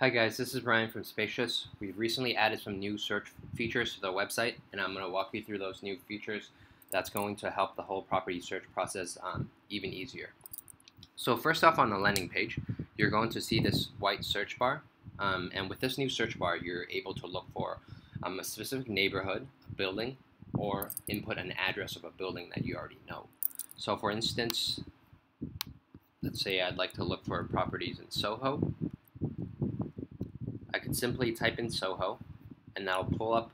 Hi guys, this is Brian from Spacious. We've recently added some new search features to the website, and I'm going to walk you through those new features that's going to help the whole property search process even easier. So first off, on the landing page, you're going to see this white search bar, and with this new search bar, you're able to look for a specific neighborhood, a building, or input an address of a building that you already know. So for instance, let's say I'd like to look for properties in Soho. I could simply type in Soho, and that'll pull up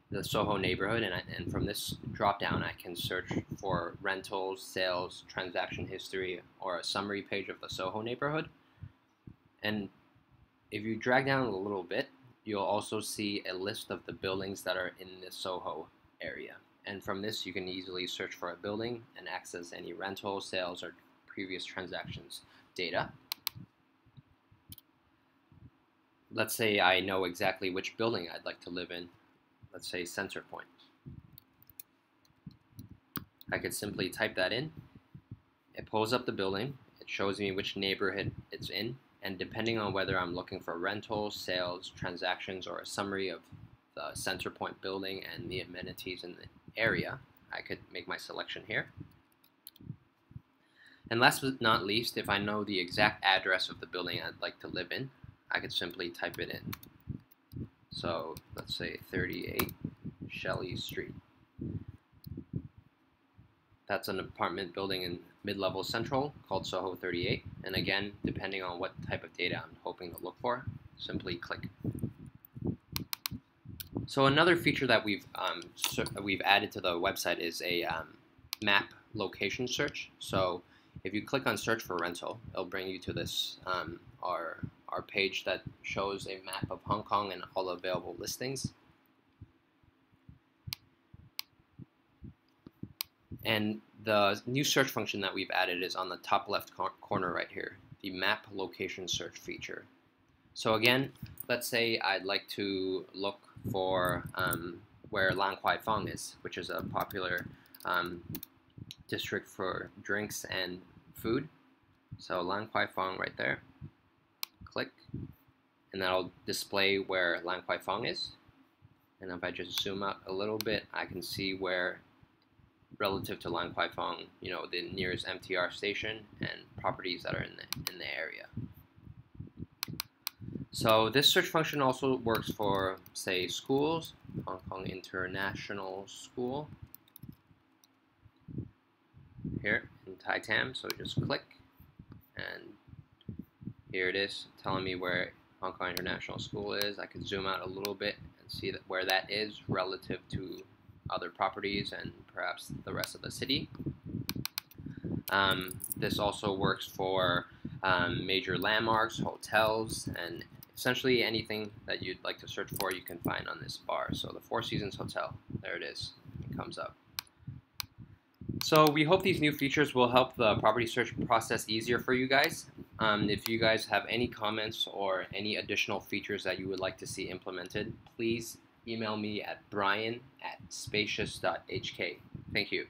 the Soho neighborhood, and from this drop down I can search for rentals, sales, transaction history, or a summary page of the Soho neighborhood. And if you drag down a little bit, you'll also see a list of the buildings that are in the Soho area. And from this you can easily search for a building and access any rental, sales, or previous transactions data. Let's say I know exactly which building I'd like to live in. Let's say Center Point. I could simply type that in. It pulls up the building. It shows me which neighborhood it's in. And depending on whether I'm looking for rentals, sales, transactions, or a summary of the Center Point building and the amenities in the area, I could make my selection here. And last but not least, if I know the exact address of the building I'd like to live in, I could simply type it in. So let's say 38 Shelley Street. That's an apartment building in mid-level central called Soho 38. And again, depending on what type of data I'm hoping to look for, simply click. So another feature that we've added to the website is a map location search. So if you click on search for rental, it'll bring you to this our page that shows a map of Hong Kong and all available listings. And the new search function that we've added is on the top left corner right here, the map location search feature. So again, let's say I'd like to look for where Lan Kwai Fong is, which is a popular district for drinks and food. So Lan Kwai Fong right there. Click, and that'll display where Lan Kwai Fong is. And if I just zoom out a little bit, I can see where, relative to Lan Kwai Fong, the nearest MTR station and properties that are in the area. So this search function also works for, say, schools. Hong Kong International School here in Tai Tam. So just click, and here it is telling me where Hong Kong International School is. I could zoom out a little bit and see where that is relative to other properties and perhaps the rest of the city. This also works for major landmarks, hotels, and essentially anything that you'd like to search for you can find on this bar. So the Four Seasons Hotel, there it is, it comes up. So we hope these new features will help the property search process easier for you guys. If you guys have any comments or any additional features that you would like to see implemented, please email me at brian@spacious.hk. Thank you.